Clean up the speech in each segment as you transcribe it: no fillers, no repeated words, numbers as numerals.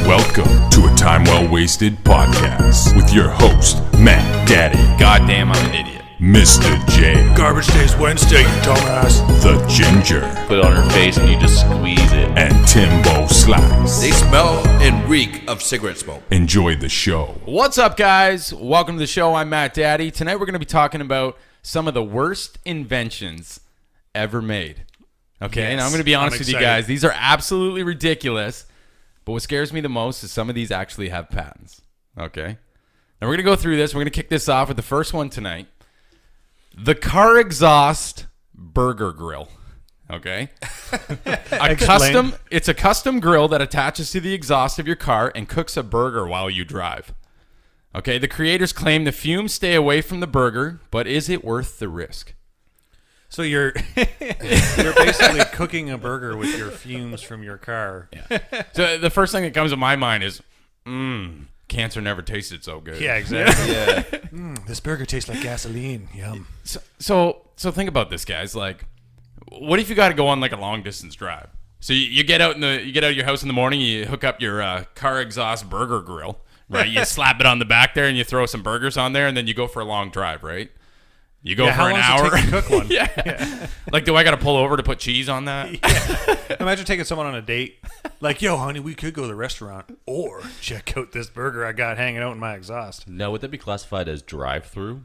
Welcome to a Time Well Wasted podcast with your host, Matt Daddy. Goddamn, I'm an idiot. Mr. J. Garbage Day's Wednesday, you dumbass. The Ginger. Put it on her face and you just squeeze it. And Timbo Slice. They smell and reek of cigarette smoke. Enjoy the show. What's up, guys? Welcome to the show. I'm Matt Daddy. Tonight we're going to be talking about some of the worst inventions ever made. Okay, Yes, and I'm going to be honest I'm with you excited. guys. These are absolutely ridiculous. But what scares me the most is some of these actually have patents. Okay? Now we're going to go through this. We're going to kick this off with the first one tonight. The car exhaust burger grill. Okay? It's a custom grill that attaches to the exhaust of your car and cooks a burger while you drive. Okay, the creators claim the fumes stay away from the burger, but is it worth the risk? So you're basically cooking a burger with your fumes from your car. Yeah. So the first thing that comes to my mind is, cancer never tasted so good. Yeah, exactly. Yeah. This burger tastes like gasoline. Yum. So think about this, guys. Like, what if you got to go on like a long distance drive? So you get out of your house in the morning, you hook up your car exhaust burger grill, right? You slap it on the back there, and you throw some burgers on there, and then you go for a long drive, right? You go for an hour. How long does it take to cook one? Yeah. Like, do I got to pull over to put cheese on that? Yeah. Imagine taking someone on a date. Like, yo, honey, we could go to the restaurant or check out this burger I got hanging out in my exhaust. Now, would that be classified as drive-through?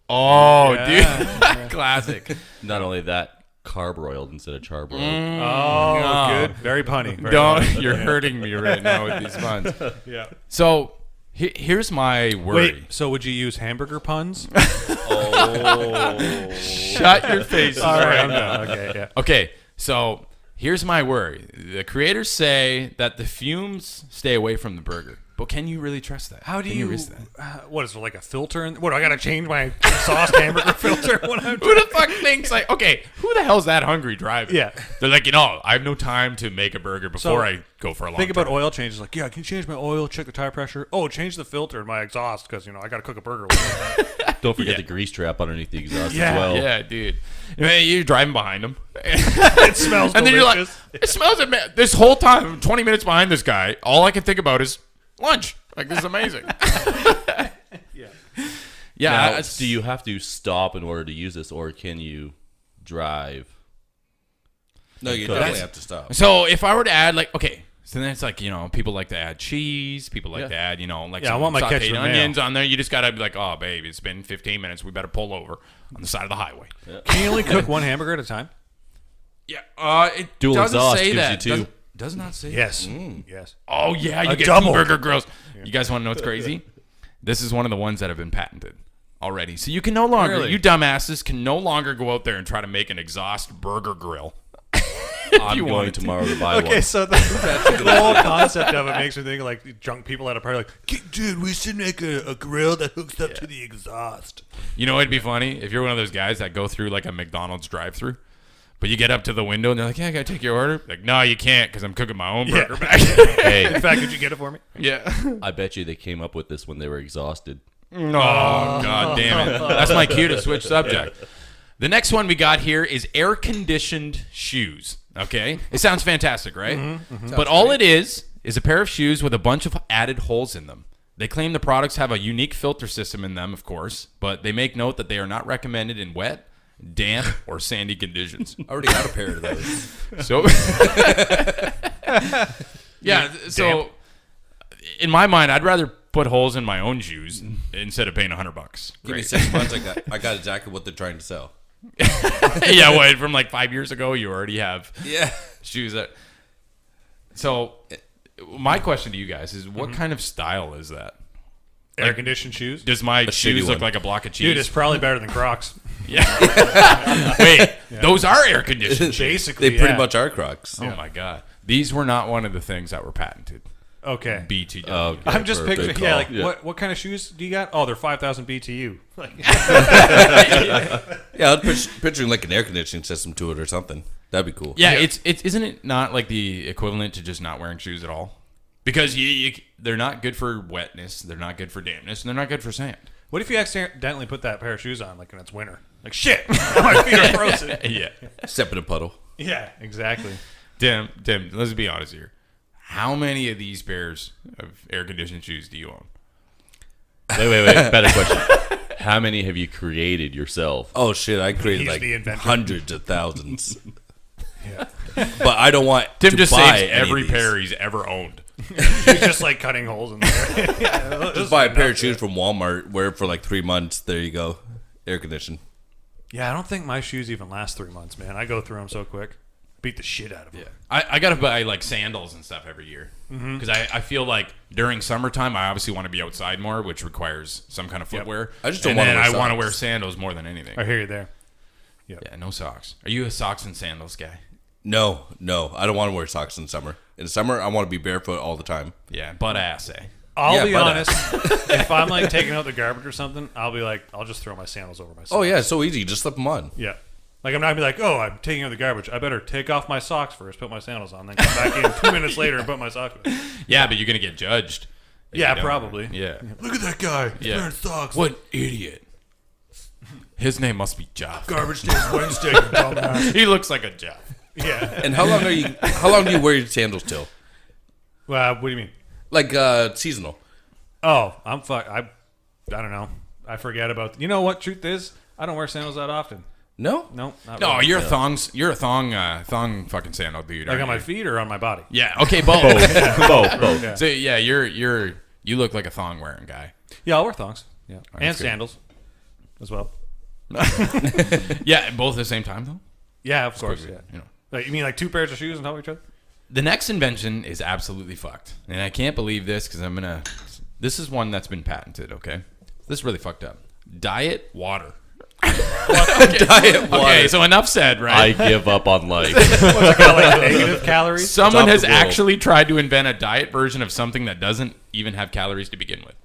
Oh, Yeah. dude. Classic. Not only that, charbroiled instead of charbroiled. Oh, No. good. Very punny. Very punny. You're hurting me right now with these puns. Yeah. So here's my worry. Wait, so would you use hamburger puns? Oh. Shut your face. All right, I'm done. Okay, yeah. Okay, so here's my worry. The creators say that the fumes stay away from the burger. But can you really trust that? How do Can you risk that? what is there, like a filter? What, do I got to change my exhaust hamburger filter when I'm Who the fuck thinks like, okay, who the hell's that hungry driving? Yeah. They're like, I have no time to make a burger before I go for a long Think drive. about oil changes. Like, yeah, can you change my oil, check the tire pressure? Oh, change the filter in my exhaust because, I got to cook a burger with it. Don't forget the grease trap underneath the exhaust Yeah. as well. Yeah, dude. You're driving behind them. It smells And then you're like, delicious. it smells this whole time, 20 minutes behind this guy, all I can think about is lunch. Like, this is amazing. Yeah. Now, do you have to stop in order to use this, or can you drive? No, you Cook. definitely have to stop. So if I were to add, like, okay, so then it's like, people like to add cheese. People like Yeah. to add, like Yeah, I some want my sauteed ketchup mayo. onions on there. You just got to be like, oh, babe, it's been 15 minutes. We better pull over on the side of the highway. Can you only cook one hamburger at a time? Yeah. It Dual doesn't exhaust say gives that. you two. Does not say Yes. that. Yes. Oh, yeah, you A get double. two burger grills. You guys want to know what's crazy? This is one of the ones that have been patented already. So you can no longer, Really? you dumbasses can no longer go out there and try to make an exhaust burger grill. I'm you going wanted to. tomorrow to buy Okay, one. so the whole concept of it makes me think like drunk people at a party, like, Dude, we should make a grill that hooks up to the exhaust. You know, it'd be funny if you're one of those guys that go through like a McDonald's drive-thru, but you get up to the window and they're like, "Yeah, I gotta take your order." Like, no, you can't because I'm cooking my own burger back. Hey, in fact, could you get it for me? Yeah. I bet you they came up with this when they were exhausted. Oh, God damn it. That's my cue to switch subject. The next one we got here is air-conditioned shoes. Okay? It sounds fantastic, right? But all it is a pair of shoes with a bunch of added holes in them. They claim the products have a unique filter system in them, of course, but they make note that they are not recommended in wet, damp, or sandy conditions. I already got a pair of those. So, yeah, so in my mind, I'd rather put holes in my own shoes instead of paying $100. Give me 6 months, I got exactly what they're trying to sell. Yeah, what, from like 5 years ago, you already have Yeah. shoes that. So, my question to you guys is, what kind of style is that? Air conditioned shoes. Does my shoes shitty look one. like a block of cheese? Dude, it's probably better than Crocs. Yeah. Wait, those are air conditioned. Basically, They pretty yeah. much are Crocs. Oh my god, these were not one of the things that were patented. Okay. BTW. Oh, okay. I'm just For a good picturing, call. yeah, like Yeah. what kind of shoes do you got? Oh, they're 5,000 BTU. Like, Yeah, I was picturing like an air conditioning system to it or something. That'd be cool. Yeah, it's isn't it not like the equivalent to just not wearing shoes at all? Because they're not good for wetness, they're not good for dampness, and they're not good for sand. what if you accidentally put that pair of shoes on, like, when it's winter? Like, shit, my feet are frozen. Yeah. Step in a puddle. Yeah, exactly. Tim, let's be honest here. How many of these pairs of air-conditioned shoes do you own? Wait. Better question. How many have you created yourself? Oh shit! I created He's like the inventor. hundreds of thousands. But I don't want Tim to just buy saves any every of these. pair he's ever owned. He's just like cutting holes in there. Just buy a pair of shoes from Walmart, wear it for like 3 months. There you go, air conditioned. Yeah, I don't think my shoes even last 3 months, man. I go through them so quick. Beat the shit out of them. I gotta buy like sandals and stuff every year because I feel like during summertime I obviously want to be outside more, which requires some kind of footwear. I just don't and wanna then wear I want to socks. wear sandals more than anything. I hear you there. Yeah, no socks. Are you a socks and sandals guy? No, I don't want to wear socks in summer. In summer, I want to be barefoot all the time. Yeah, butt ass, eh? I'll be but, honest. If I'm like taking out the garbage or something, I'll be like, I'll just throw my sandals over my socks. Oh yeah, it's so easy. You just slip them on. Yeah. Like, I'm not going to be like, oh, I'm taking out the garbage. I better take off my socks first, put my sandals on, then come back in 2 minutes later and put my socks on. Yeah, but you're gonna get judged. if Yeah, you don't. probably. Yeah. Look at that guy. He's Yeah. wearing socks. What idiot? His name must be Jeff. Garbage day is Wednesday, you dumbass. He looks like a Jeff. Yeah. And how long do you wear your sandals till? Well, what do you mean? Like seasonal. Oh, I don't know. I forget about. You know what? Truth is, I don't wear sandals that often. No? No, not No, really. you're a thong fucking sandal dude. Like aren't on my you? feet or on my body. Yeah. Okay. Both. Both. Yeah. So yeah, you look like a thong wearing guy. Yeah, I'll wear thongs. Yeah, and that's good. sandals as well. Yeah, both at the same time though. Yeah, of course. Yeah. You know. Like, you mean like two pairs of shoes on top of each other? The next invention is absolutely fucked, and I can't believe this because this is one that's been patented. Okay, this is really fucked up. Diet water. Diet water. Okay, so enough said, I right? give up on life. Like negative calories. Someone Top has of the world. actually tried to invent a diet version of something that doesn't even have calories to begin with.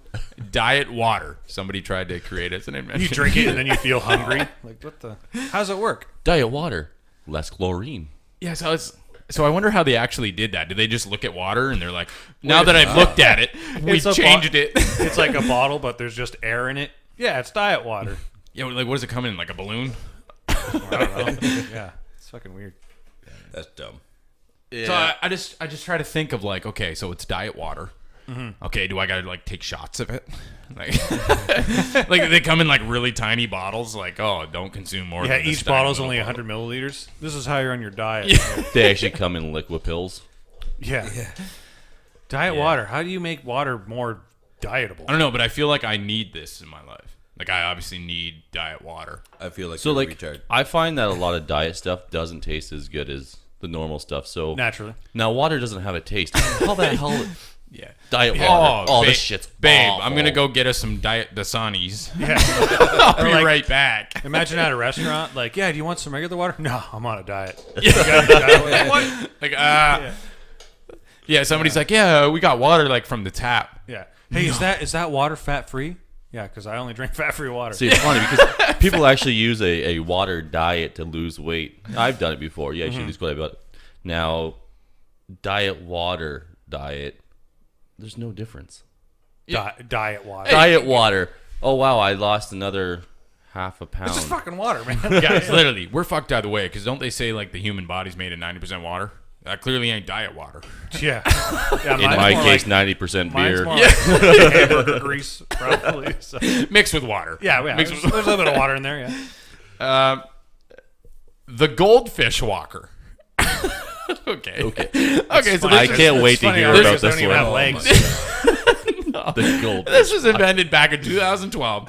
Diet water. Somebody tried to create it as an invention. You drink it and then you feel hungry. Like, what the? How does it work? Diet water, less chlorine. Yeah, so I wonder how they actually did that. Did they just look at water and they're like, now that I've looked at it, we've It's a changed it? It's like a bottle, but there's just air in it. Yeah, it's diet water. Yeah, like what does it come in? Like a balloon? I don't know. Yeah, it's fucking weird. That's dumb. So I just try to think of like, okay, so it's diet water. Okay, do I gotta like take shots of it? Like, like they come in like really tiny bottles. Like, oh, don't consume more. Yeah, than this each tiny bottle's little only bottle. 100 milliliters. This is how you're on your diet. They actually come in liquid pills. Yeah. Diet water. How do you make water more dietable? I don't know, but I feel like I need this in my life. Like, I obviously need diet water. I feel like So you're like, retarded. I find that a lot of diet stuff doesn't taste as good as the normal stuff. So Naturally. now water doesn't have a taste. How the hell? Yeah. Diet water. Oh, babe, this shit's babe. awful. I'm gonna go get us some diet Dasanis. Yeah. I'll be like- right back. Imagine at a restaurant, like, yeah, do you want some regular water? No, I'm on a diet. Like, yeah. Somebody's like, yeah, we got water like from the tap. Yeah. Hey, is that water fat free? Yeah, because I only drink fat free water. See, it's funny because people actually use a water diet to lose weight. I've done it before. Yeah, you should lose weight. But now, diet water diet, there's no difference. Diet water. Diet water. Oh wow, I lost another half a pound. It's just fucking water, man. Guys, literally, we're fucked either way. Because don't they say like the human body's made of 90% water? That clearly ain't diet water. Yeah. Yeah, In mine's my more case, like, 90% mine's beer. more like hamburger grease, probably. So. Mixed with water. Yeah, Mixed there's, with, there's a little bit of water in there, yeah. the goldfish walker. Okay. So I this, can't wait to funny hear how about they don't this even have one. legs. The gold. this was invented back in 2012.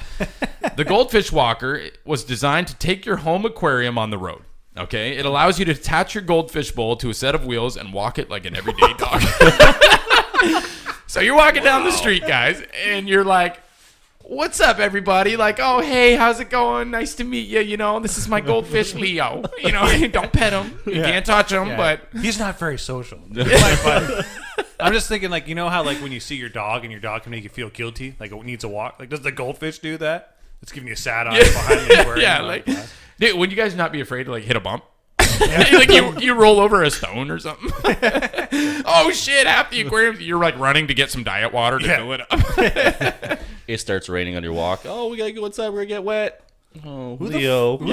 The goldfish walker was designed to take your home aquarium on the road. Okay, it allows you to attach your goldfish bowl to a set of wheels and walk it like an everyday dog. So you're walking down the street, guys, and you're like, what's up, everybody? Like, oh, hey, how's it going? Nice to meet you. You know, this is my goldfish, Leo. You know, don't pet him. You can't touch him, Yeah. but... He's not very social. I'm just thinking, like, you know how, like, when you see your dog and your dog can make you feel guilty? Like, it needs a walk? Like, does the goldfish do that? It's giving you a sad eye behind the aquarium. Yeah, like... Dude, would you guys not be afraid to, like, hit a bump? Like, you roll over a stone or something? Oh, shit, half the aquarium... You're, like, running to get some diet water to fill it up. It starts raining on your walk. Oh, we gotta go inside. We're gonna get wet. Oh, Leo. Who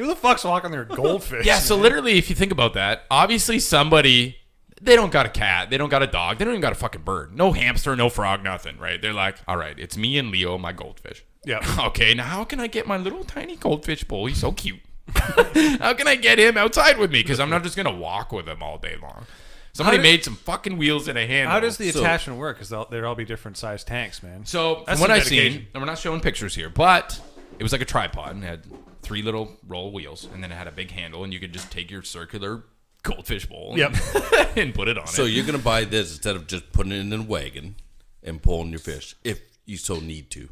the fuck's walking there? Goldfish. Yeah, so literally, if you think about that, obviously somebody they don't got a cat, they don't got a dog, they don't even got a fucking bird, no hamster, no frog, nothing, right? They're like, all right, it's me and Leo, my goldfish. Yeah. Okay, now how can I get my little tiny goldfish bowl? He's so cute. How can I get him outside with me? Because I'm not just gonna walk with him all day long. Somebody made some fucking wheels and a handle. How does the attachment work? Because they'd all be different sized tanks, man. So That's from what some I've seen, dedication. and we're not showing pictures here, but it was like a tripod and had 3 little roll wheels, and then it had a big handle, and you could just take your circular goldfish bowl and put it on it. So you're gonna buy this instead of just putting it in a wagon and pulling your fish if you so need to.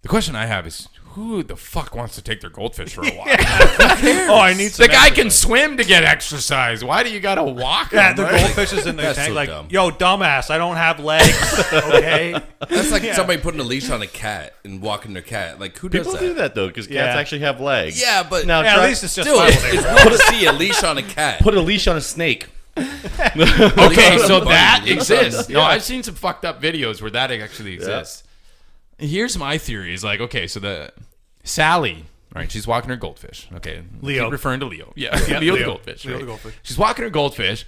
The question I have is, who the fuck wants to take their goldfish for a walk? Oh, I need some The guy exercise. can swim to get exercise. Why do you gotta walk? Yeah, him, the right? goldfish is in their That's tank. so Like, dumb. yo, dumbass, I don't have legs. Okay. That's like somebody putting a leash on a cat and walking their cat. Like, who does People that? do that though because cats Yeah. actually have legs. Yeah, but Now Yeah, try- at least it's just still, Bible it's days, right? weird to see a leash on a cat. put a leash on a snake. Okay, so that Bunny. exists. No, I've seen some fucked up videos where that actually exists. Here's my theory: is like, okay, so the Sally, right? She's walking her goldfish. Okay, Leo. Keep referring to Leo. Yeah, Yeah, Leo the Leo. goldfish. Leo right? the goldfish. She's walking her goldfish.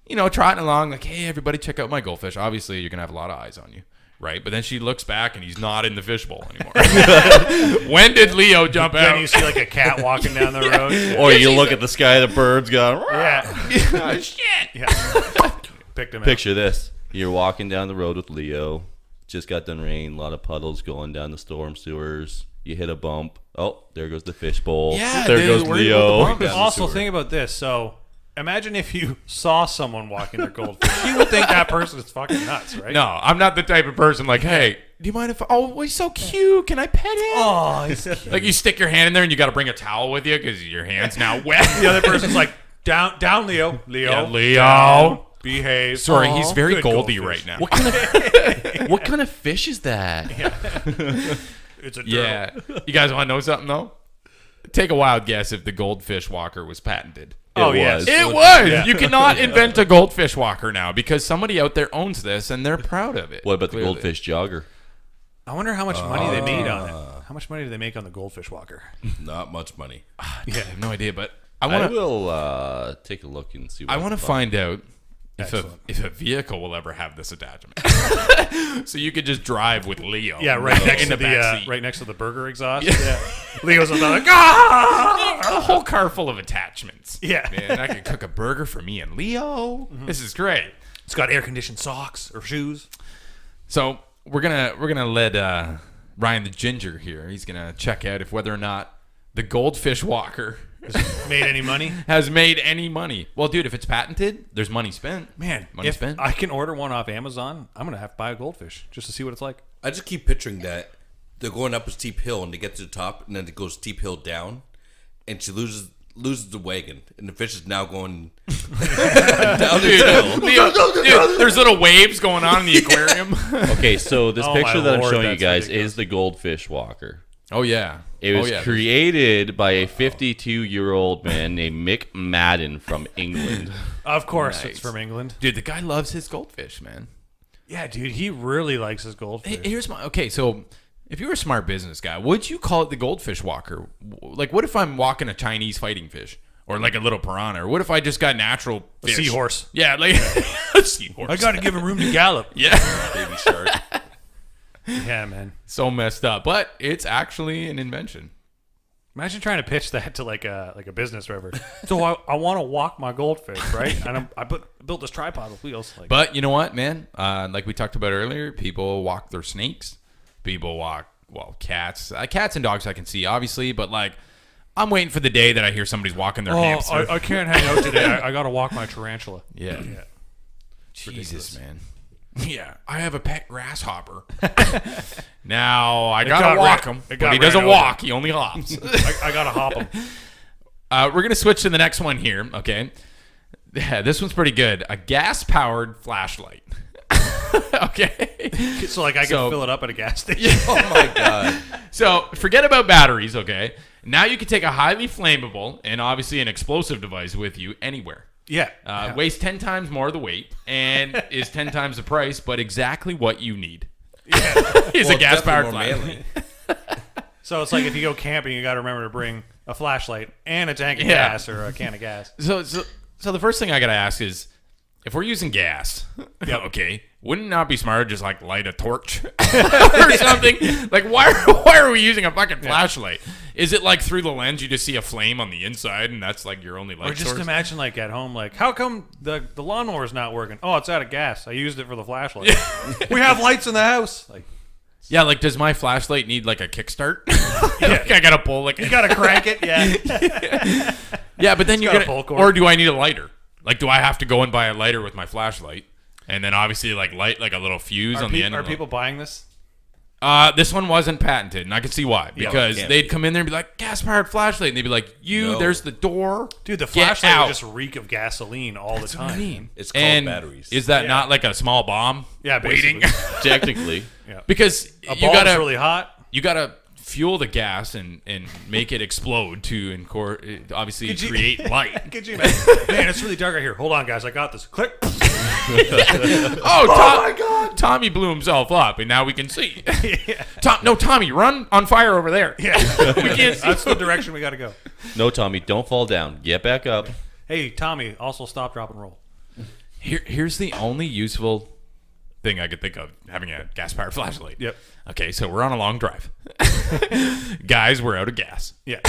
Trotting along like, hey, everybody, check out my goldfish. Obviously, you're gonna have a lot of eyes on you, right? But then she looks back and he's not in the fishbowl anymore. When did Leo jump Then out? you see like a cat walking down the road. Yeah. Or you look at the sky, the birds go. Yeah. Oh, shit. Yeah. Picked him Picture this: you're walking down the road with Leo. Just got done rain, a lot of puddles going down the storm sewers. You hit a bump. Oh, there goes the fishbowl. Yeah, there they goes worried about the Leo. bump. Down the Also, sewer. think about this. So, imagine if you saw someone walking their goldfish. You would think that person is fucking nuts, right? No, I'm not the type of person like, hey, do you mind if? Oh, he's so cute. Can I pet him? Oh, he's Like you stick your hand in there and you got to bring a towel with you because your hand's now wet. the other person's like, down, Leo. Leo. Yeah, Leo. down, behave. Sorry, Aw, he's very good Goldie goldfish. right now. What kind of fish is that? It's a turtle. Yeah. You guys want to know something though? Take a wild guess if the goldfish walker was patented. Oh, It yes. was. It was. Yeah. You cannot invent a goldfish walker now because somebody out there owns this and they're proud of it. What about the Clearly. goldfish jogger? I wonder how much money they made on it. How much money do they make on the goldfish walker? Not much money. Yeah, I have no idea, but I I want to. will take a look and see. What I want to can find out if Excellent. if a vehicle will ever have this attachment, so you could just drive with Leo. Yeah, right next in to the back the seat. burger exhaust. Yeah. Leo's on the like, ah! A whole car full of attachments. Yeah. Man, I could cook a burger for me and Leo. This is great. It's got air conditioned socks or shoes. So we're gonna let Ryan the Ginger here. He's gonna check out if whether or not the goldfish walker Made any money? has made any money. Well, dude, if it's patented, there's money spent. Man, Money if spent. I can order one off Amazon, I'm gonna have to buy a goldfish just to see what it's like. I just keep picturing that they're going up a steep hill and they get to the top and then it goes steep hill down, and she loses the wagon and the fish is now going down the hill. Leo, dude, there's little waves going on in the aquarium. Okay, so this Oh, picture my that I'm Lord, showing you that's guys ridiculous. is the goldfish walker. Oh yeah, It was oh, yeah. created by a 52-year-old man named Mick Madden from England. Of course, Nice. it's from England. Dude, the guy loves his goldfish, man. Yeah, dude, he really likes his goldfish. Here's my okay. So, if you were a smart business guy, would you call it the goldfish walker? Like, what if I'm walking a Chinese fighting fish or like a little piranha? Or what if I just got natural A fish? seahorse. Yeah, like a seahorse. I gotta give him room to gallop. Yeah, Baby shark. Yeah, man. so messed up, but it's actually an invention. Imagine trying to pitch that to like a business or whatever. So I want to walk my goldfish, right? And I built this tripod with wheels. Like, But you know what, man? Like we talked about earlier, people walk their snakes. People walk, cats. Cats and dogs I can see, obviously, but like I'm waiting for the day that I hear somebody's walking their hamster. I can't hang out today. I gotta walk my tarantula. Yeah. Yeah. Jesus, man. Yeah, I have a pet grasshopper. Now I gotta got walk ran- him, it but got he ran doesn't over. walk. He only hops. I gotta hop him. We're gonna switch to the next one here. Okay, yeah, this one's pretty good. A gas-powered flashlight. Okay. So like I can So- fill it up at a gas station. Oh my god. So forget about batteries, okay? Now you can take a highly flammable and obviously an explosive device with you anywhere. Yeah. Weighs 10 times more of the weight and is 10 times the price, but exactly what you need. Is Well, a gas-powered definitely more flashlight. So it's like if you go camping, you got to remember to bring a flashlight and a tank of Yeah. gas or a can of gas. So the first thing I got to ask is if we're using gas, okay, wouldn't it not be smarter to just like light a torch or something? Like, why are we using a fucking flashlight? Is it like through the lens you just see a flame on the inside and that's like your only light Or just source? imagine like at home, like, how come the lawnmower's not working? Oh, it's out of gas. I used it for the flashlight. We have lights in the house. Like, Yeah, like does my flashlight need like a kickstart? Like, I gotta pull like you gotta crank it. Yeah. yeah, but then you're got a gonna pull cord. or do I need a lighter? Like, do I have to go and buy a lighter with my flashlight and then obviously like light like a little fuse on the end? Are of the- people buying this? This one wasn't patented, and I can see why. Because Yeah. they'd come in there and be like, gas-powered flashlight, and they'd be like, No. there's the door. Dude, the Get flashlight out. would just reek of gasoline all the time. What I mean. It's called And batteries. Is that Yeah. not like a small bomb? Yeah, waiting. basically. Technically. Because A you ball's gotta really hot. you gotta fuel the gas and make it explode to obviously Could you- create light. Could you imagine? Man, it's really dark out here. Hold on, guys. I got this. Click. Oh my God! Tommy blew himself up, and now we can see. Tommy, run on fire over there. Yeah. We can't see. That's the direction we got to go. No, Tommy, don't fall down. Get back up. Hey, Tommy, also stop, drop, and roll. Here's the only useful thing I could think of having a gas-powered flashlight. Yep. Okay, so we're on a long drive. Guys, we're out of gas. Yeah.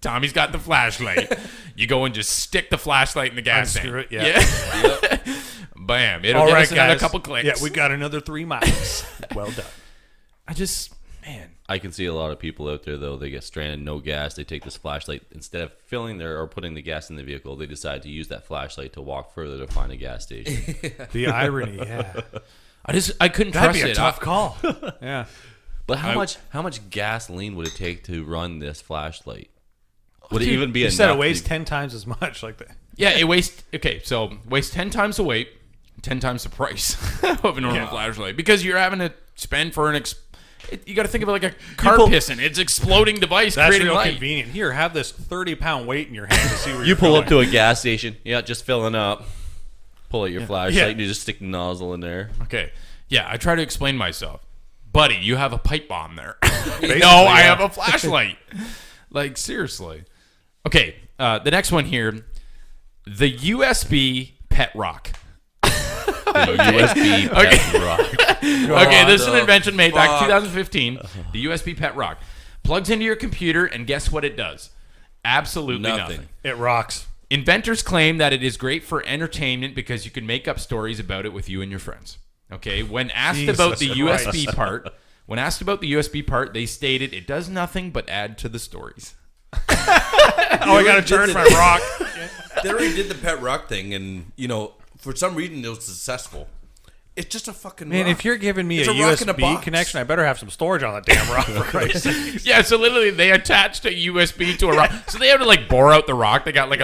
Tommy's got the flashlight. You go and just stick the flashlight in the gas Unscrew tank. it, yeah. Bam. It'll All get right, us another guys. couple clicks. Yeah, we got another 3 miles. Well done. Man. I can see a lot of people out there, though. They get stranded, no gas. They take this flashlight. Instead of filling their or putting the gas in the vehicle, they decide to use that flashlight to walk further to find a gas station. The irony, yeah. I couldn't That'd trust be a it. tough call. Yeah. But how much gasoline would it take to run this flashlight? Would it even be You enough? said it weighs 10 times as much. Like that. Yeah, it wastes. Okay, so wastes 10 times the weight, 10 times the price of a normal flashlight because you're having to spend for you got to think of it like a car piston. It's exploding device That's creating real light. convenient. Here, have this 30-pound weight in your hand to see where You you're pull going. up to a gas station. Yeah, just filling up. Pull out your flashlight Yeah. and you just stick the nozzle in there. Okay, yeah, I try to explain myself, buddy. You have a pipe bomb there. Basically, no, I yeah. have a flashlight. Like seriously. Okay, the next one here, the USB pet rock. USB pet rock. Okay, this is an invention made back fuck? 2015. The USB pet rock plugs into your computer, and guess what it does? Absolutely nothing. It rocks. Inventors claim that it is great for entertainment because you can make up stories about it with you and your friends. Okay, when asked about the Jesus USB Christ. part, they stated it does nothing but add to the stories. Oh, I got to charge my rock. They already did the pet rock thing, and for some reason it was successful. It's just a fucking Man, rock. if you're giving me It's a a rock in a USB box. connection, I better have some storage on that damn rock, for Christ's sake. Yeah, so literally they attached a USB to a rock. So they have to like bore out the rock. They got like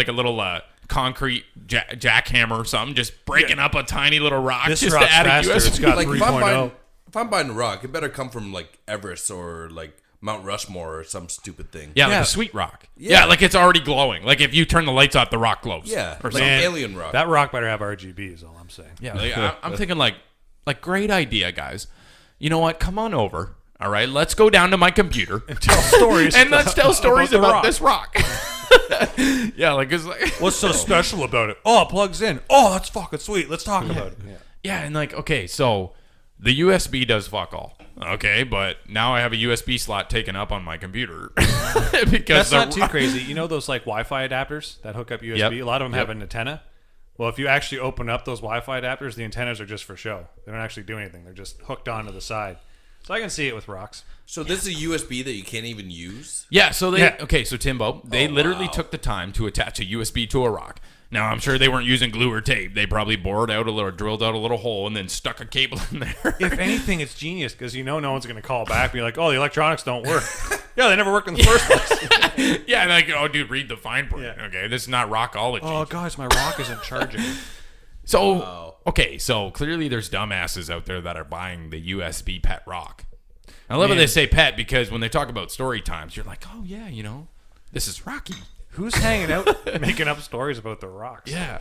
a little concrete jackhammer or something, just breaking up a tiny little rock This just rock's to add faster. a It's USB. got like 3.0. if I'm buying a rock, it better come from like Everest or like Mount Rushmore or some stupid thing. Yeah, like Yeah. a sweet rock. Yeah. Yeah, like it's already glowing. Like if you turn the lights off, the rock glows. Yeah, or like something. alien rock. That rock better have RGB is all I'm saying. Yeah, like, I'm thinking like great idea, guys. You know what? Come on over. All right, let's go down to my computer Tell stories. and let's tell stories the about rock. this rock. Yeah, like it's like What's so special about it? Oh, it plugs in. Oh, that's fucking sweet. Let's talk about it. yeah, and like okay, so the USB does fuck all. Okay, but now I have a USB slot taken up on my computer because That's not too crazy. You know those like Wi-Fi adapters that hook up USB? Yep. A lot of them Yep. have an antenna. Well, if you actually open up those Wi-Fi adapters, the antennas are just for show. They don't actually do anything. They're just hooked onto the side. So I can see it with rocks. So this is a USB that you can't even use. Yeah, so they Yeah. okay, so Timbo, they literally wow. took the time to attach a USB to a rock. Now I'm sure they weren't using glue or tape. They probably bored out a little, drilled out a little hole, and then stuck a cable in there. If anything, it's genius because no one's going to call back and be like, oh, the electronics don't work. Yeah, they never worked in the first place. Yeah, like oh, dude, read the fine print. Yeah. Okay, this is not rockology. Oh, guys, my rock isn't charging. So okay, so clearly there's dumbasses out there that are buying the USB pet rock. I love when Man. they say pet because when they talk about story times, you're like, oh yeah, this is Rocky. Who's hanging out making up stories about the rocks? Yeah.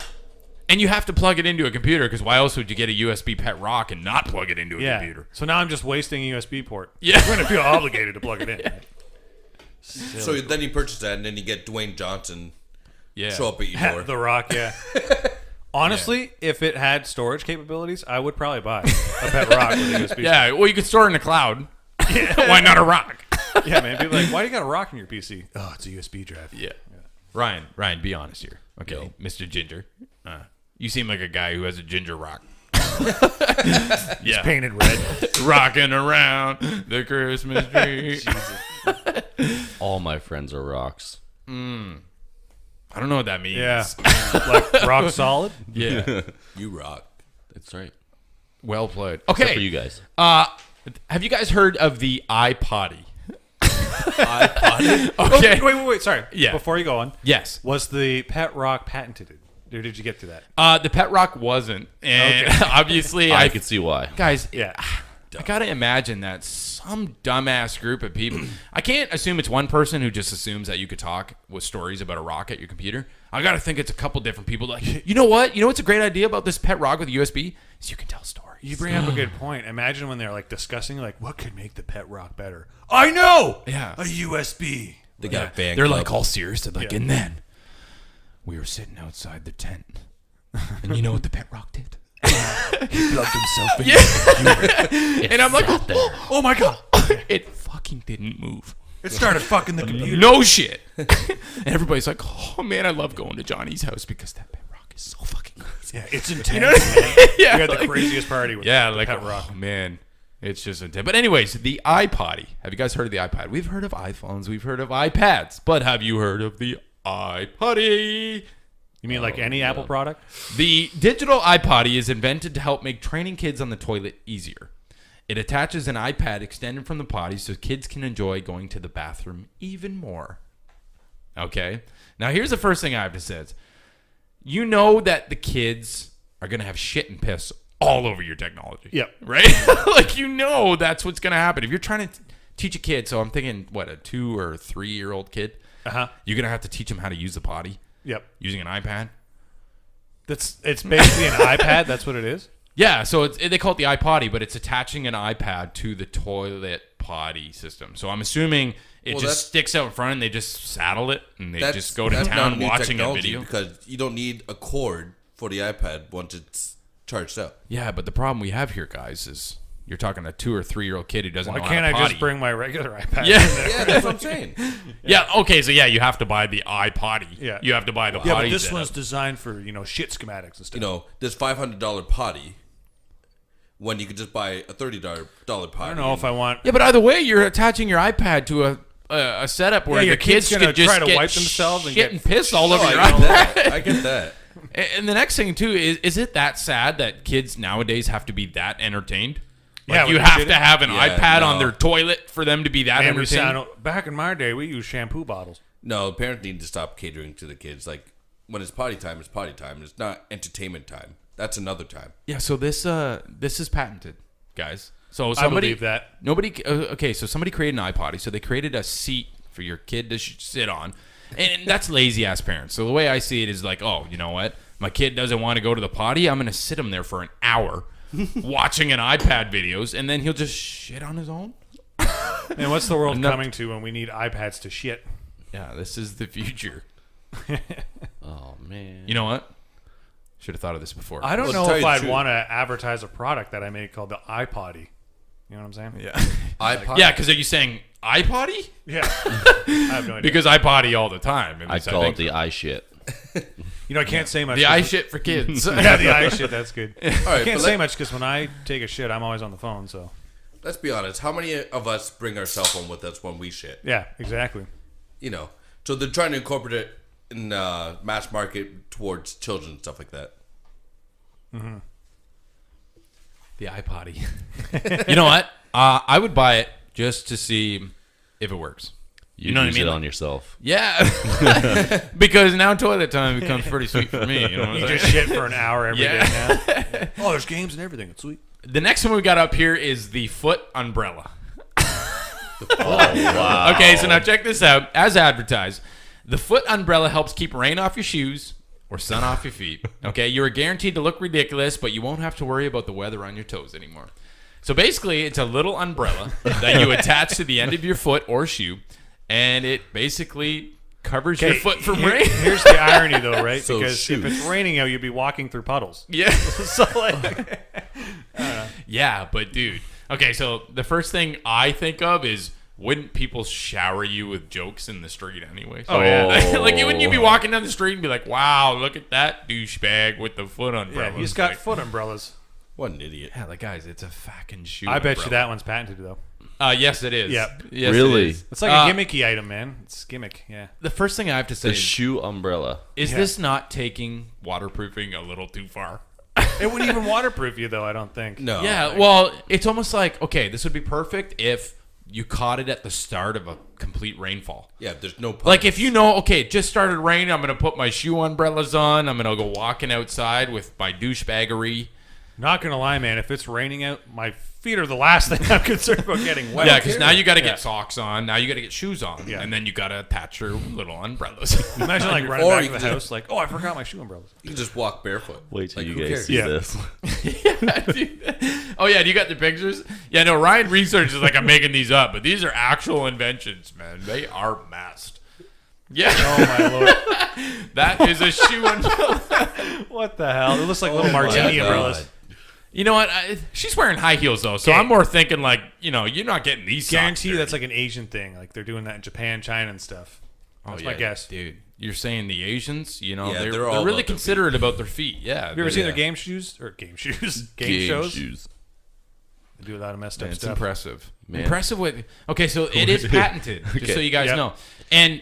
And you have to plug it into a computer because why else would you get a USB pet rock and not plug it into a Yeah. computer? So now I'm just wasting a USB port. Yeah. I'm going to feel obligated to plug it in. So then you purchase that, and then you get Dwayne Johnson Yeah. show up at your door. The rock, yeah. Honestly, if it had storage capabilities, I would probably buy a pet rock with a USB. Yeah, well, you could store it in the cloud. Why not a rock? Yeah, man. People are like, why do you got a rock in your PC? Oh, it's a USB drive. Yeah. Ryan, be honest here. Okay, Mr. Ginger. You seem like a guy who has a ginger rock. It's painted red. Rocking around the Christmas tree. All my friends are rocks. I don't know what that means. Yeah. Like rock solid? Yeah. You rock. That's right. Well played. Except Okay. for you guys. Have you guys heard of the I-Potty? I-Potty? Okay. Wait. Sorry. Yeah. Before you go on. Yes. Was the pet rock patented? Or did you get to that? The pet rock wasn't. And obviously, I could see why. Guys, Yeah. I gotta imagine that some dumbass group of people. I can't assume it's one person who just assumes that you could talk with stories about a rock at your computer. I gotta think it's a couple different people. Like, you know what? You know what's a great idea about this pet rock with USB? Is you can tell stories. You bring up a good point. Imagine when they're like discussing, like, what could make the pet rock better? I know. Yeah. A USB. They got a fan They're club. like all serious. They're like, and then we were sitting outside the tent, and you know what the pet rock did? He plugged himself in. And I'm like, oh my god, it fucking didn't move. It started fucking the computer. No shit. And everybody's like, oh man, I love going to Johnny's house because that pet rock is so fucking crazy. Yeah, it's intense, man. Yeah, We had the like- craziest party with Yeah, the like, pet rock. oh man, it's just intense. But anyways, the I-Potty. Have you guys heard of the iPad? We've heard of iPhones, we've heard of iPads, but have you heard of the I-Potty? You mean like any Apple product? The digital I-Potty is invented to help make training kids on the toilet easier. It attaches an iPad extended from the potty so kids can enjoy going to the bathroom even more. Okay? Now, here's the first thing I have to say. You know that the kids are going to have shit and piss all over your technology. Yep. Right? Like, you know that's what's going to happen. If you're trying to teach a kid, so I'm thinking, what, a 2 or 3-year-old kid? Uh-huh. You're going to have to teach them how to use the potty Yep. using an iPad? It's basically an iPad. That's what it is. Yeah, so they call it the I-Potty, but it's attaching an iPad to the toilet potty system. So I'm assuming it Well, just sticks out in front and they just saddle it and they just go to that's not town new watching a technology video. because you don't need a cord for the iPad once it's charged up. Yeah, but the problem we have here, guys, is you're talking a 2 or 3-year-old kid who doesn't Why know can't how to I potty. just bring my regular iPad? Yeah. in there? Yeah, that's what I'm saying. Yeah, okay, so yeah, you have to buy the I-Potty. Yeah. You have to buy the Yeah, potty but this setup. one's designed for shit schematics and stuff. You know, this $500 potty when you could just buy a $30 potty. I don't know if I want. Yeah, but either way, you're attaching your iPad to a setup where Yeah, your the kids kid's gonna could just try to get wipe themselves and shit get- and piss all over Oh, your I iPad. get that. I get that. And the next thing too is it that sad that kids nowadays have to be that entertained? Like Yeah, you when have you're to have an Yeah, iPad no. on their toilet for them to be that Man, we entertained. sound, back in my day, we used shampoo bottles. No, parents need to stop catering to the kids. Like, when it's potty time, it's potty time. It's not entertainment time. That's another time. Yeah, so this is patented, guys. So I somebody believe that. nobody okay, so somebody created an iPotty. So they created a seat for your kid to sit on, and that's lazy ass parents. So the way I see it is like, oh, you know what? My kid doesn't want to go to the potty. I'm gonna sit him there for an hour watching an iPad videos, and then he'll just shit on his own. And what's the world Enough- coming to when we need iPads to shit? Yeah, this is the future. Oh man. You know what? Should have thought of this before. I don't Well, to know tell if you the I'd truth- want to advertise a product that I made called the I-Potty. You know what I'm saying? Yeah. iPod. Yeah, because are you saying iPotty? Yeah. I have no idea. Because I potty all the time. At I least call think it the so. eye shit. I can't say much. the 'cause- eye shit for kids. Yeah, the eye shit. That's good. All I right, can't but say much because when I take a shit, I'm always on the phone. So let's be honest. How many of us bring our cell phone with us when we shit? yeah, exactly. You know, so they're trying to incorporate it in mass market towards children and stuff like that. The iPotty. You know what? I would buy it just to see if it works. You know what I use mean? it on yourself. Yeah. Because now toilet time becomes pretty sweet for me. You know what I'm You saying? just shit for an hour every day Yeah. now. Oh, there's games and everything. It's sweet. The next one we got up here is the foot umbrella. Wow. Okay, so now check this out. As advertised, the foot umbrella helps keep rain off your shoes or sun off your feet. Okay, you are guaranteed to look ridiculous, but you won't have to worry about the weather on your toes anymore. So basically, it's a little umbrella that you attach to the end of your foot or shoe, and it basically covers your foot from rain. Here's the irony, though, right? So because shoes. if it's raining out, you'd be walking through puddles. Yeah. So like, Yeah, but dude. Okay, so the first thing I think of is, wouldn't people shower you with jokes in the street anyway? Oh, yeah. Like, wouldn't you be walking down the street and be like, wow, look at that douchebag with the foot umbrella? yeah, he's got foot umbrellas. What an idiot. Yeah, like, guys, it's a fucking shoe I bet you umbrella. that one's patented, though. Yes, it is. Yep. Yes, Really? it is. It's like a gimmicky item, man. It's gimmick, yeah. The first thing I have to say The is, shoe umbrella. this not taking waterproofing a little too far? It wouldn't even waterproof you, though, I don't think. No. Yeah, well, it's almost like, okay, this would be perfect if you caught it at the start of a complete rainfall. Yeah, there's no Like, if you know, okay, it just started raining, I'm going to put my shoe umbrellas on, I'm going to go walking outside with my douchebaggery. Not gonna lie, man. If it's raining out, my feet are the last thing I'm concerned about getting wet. Yeah, because now you got to Yeah. get socks on, now you got to get shoes on, Yeah. and then you got to attach your little umbrellas. Imagine like running Or back you to the can house, like, oh, I forgot my shoe umbrellas. You can just walk barefoot. Wait till Like, you who guys cares? see Yeah. this. Dude. Oh, yeah, do you got the pictures? Yeah, no, Ryan research is like, I'm making these up, but these are actual inventions, man. They are masked. Yeah. Oh my lord! That is a shoe umbrella. What the hell? It looks like little my martini God. umbrellas. You know what? She's wearing high heels, though, so Okay. I'm more thinking, like, you know, you're not getting these socks Guarantee dirty. that's like an Asian thing. Like they're doing that in Japan, China, and stuff. That's my guess. Dude. You're saying the Asians, you know, Yeah, they're they're all really about their considerate about their feet. Yeah. Have you ever seen Yeah. their game shoes or game shoes? Game shows. They do a lot of messed up It's stuff. impressive. Man. Impressive with. Okay, so it is patented, just Okay. so you guys Yep. know. And,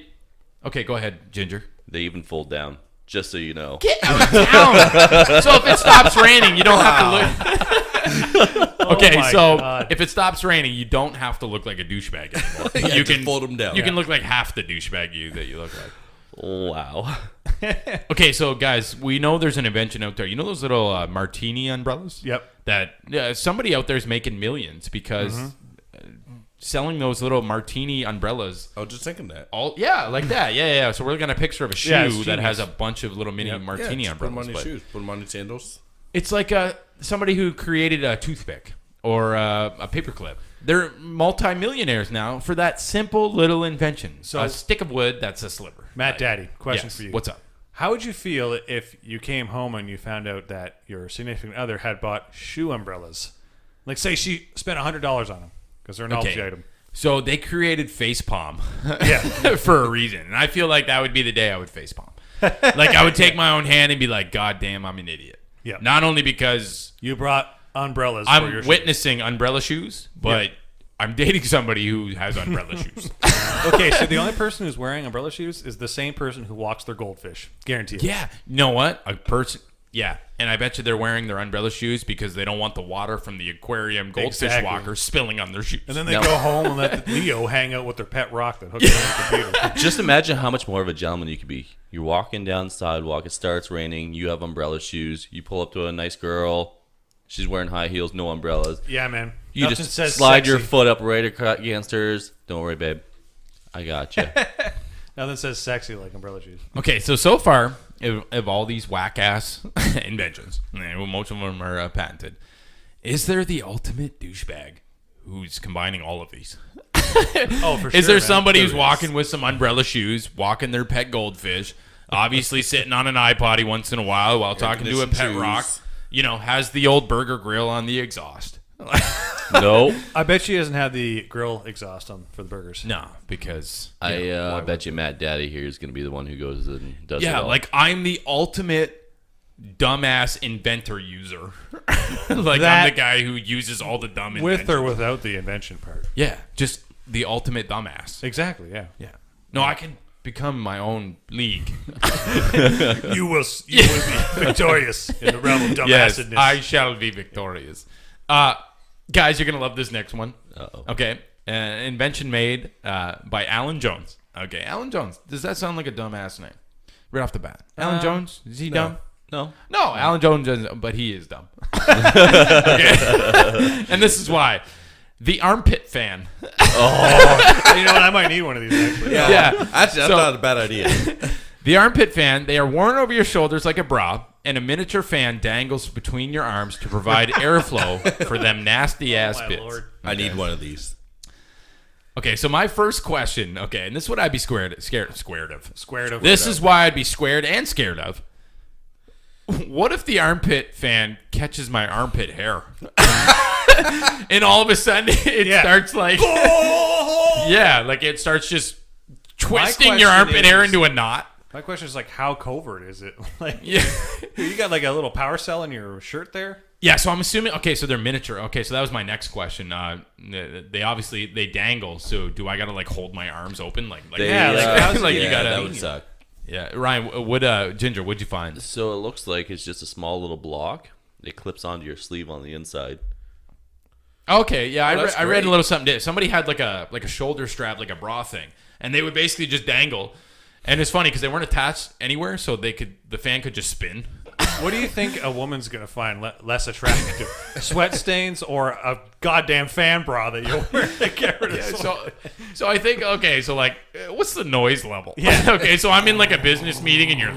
okay, go ahead, Ginger. They even fold down, just so you know. Get out of town. So if it stops raining, you don't have to look. Okay, my so God. if it stops raining, you don't have to look like a douchebag anymore. Yeah, just fold 'em down. You can look like half the douchebag that you look like. Wow. Okay, so guys, we know there's an invention out there. You know those little martini umbrellas? Yep. That somebody out there is making millions because selling those little martini umbrellas. I was just thinking that. Like that. Yeah. So we're looking at a picture of a shoe Yeah, it's that has a genius. bunch of little mini martini just put them umbrellas. on your but shoes. Put them on your sandals. it's like somebody who created a toothpick or a paperclip. They're multimillionaires now for that simple little invention. So a stick of wood that's a sliver. Matt Daddy, question Yes. for you. What's up? How would you feel if you came home and you found out that your significant other had bought shoe umbrellas? Like, say she spent $100 on them because they're a novelty item. So they created facepalm Yeah. for a reason. And I feel like that would be the day I would facepalm. Like I would take my own hand and be like, God damn, I'm an idiot. Yeah. Not only because You brought umbrellas for your I'm shoes. witnessing umbrella shoes, but I'm dating somebody who has umbrella shoes. Okay, so the only person who's wearing umbrella shoes is the same person who walks their goldfish. Guaranteed. Yeah. You know what? A person. Yeah. And I bet you they're wearing their umbrella shoes because they don't want the water from the aquarium goldfish Exactly. walker spilling on their shoes. And then they go home and let Leo hang out with their pet rock that hooks on the computer. Just imagine how much more of a gentleman you could be. You're walking down the sidewalk, it starts raining, you have umbrella shoes, you pull up to a nice girl, she's wearing high heels, no umbrellas. Yeah, man. You Nothing just says slide your sexy. foot up right against hers. Don't worry, babe. I got you. Nothing says sexy like umbrella shoes. Okay, so far of all these whack ass inventions, most of them are patented. Is there the ultimate douchebag who's combining all of these? Oh, for sure. Is there man. somebody who's There is. walking with some umbrella shoes, walking their pet goldfish, obviously sitting on an I-Potty once in a while talking to a pet conditioned rock, shoes. has the old burger grill on the exhaust? No. I bet she doesn't have the grill exhaust on for the burgers. No, because I bet you Matt Daddy here is going to be the one who goes and does it yeah, all. like I'm the ultimate dumbass inventor user. Like I'm That- the guy who uses all the dumb inventions. With or without the invention part. Yeah, just the ultimate dumbass. Exactly, yeah. Yeah. No, I can become my own league. You will be victorious in the realm of Yes, dumbassedness. I shall be victorious. Guys, you're going to love this next one. Uh-oh. Okay. Invention made by Alan Jones. Okay, Alan Jones. Does that sound like a dumbass name? Right off the bat. Alan Jones? Is he dumb? No. No, Alan Jones doesn't, but he is dumb. Okay. And this is why. The armpit fan. You know what? I might need one of these actually. Yeah. Actually, that's So- not a bad idea. The armpit fan, they are worn over your shoulders like a bra, and a miniature fan dangles between your arms to provide airflow for them nasty ass My bits. lord. I need one of these. Okay, so my first question. Okay, and this is what I'd be scared of. Squared of. This is why I'd be squared and scared of. What if the armpit fan catches my armpit hair? And all of a sudden it starts like like it starts just twisting your armpit hair into a knot. My question is like, how covert is it? Like, Yeah. you got like a little power cell in your shirt there? Yeah, so I'm assuming. Okay, so they're miniature. Okay, so that was my next question. They obviously dangle. So do I gotta like hold my arms open? Like They, how's like it- you gotta. that would suck. Yeah, Ryan. Ginger? What'd you find? So it looks like it's just a small little block. It clips onto your sleeve on the inside. Okay, yeah, that's I read a great. little something. Somebody had like a shoulder strap, like a bra thing, and they would basically just dangle. And it's funny because they weren't attached anywhere, so the fan could just spin. What do you think a woman's going to find less attractive? Sweat stains or a goddamn fan bra that you'll wear to get rid of sweat? So I think so like what's the noise level? Yeah. Okay, so I'm in like a business meeting and you're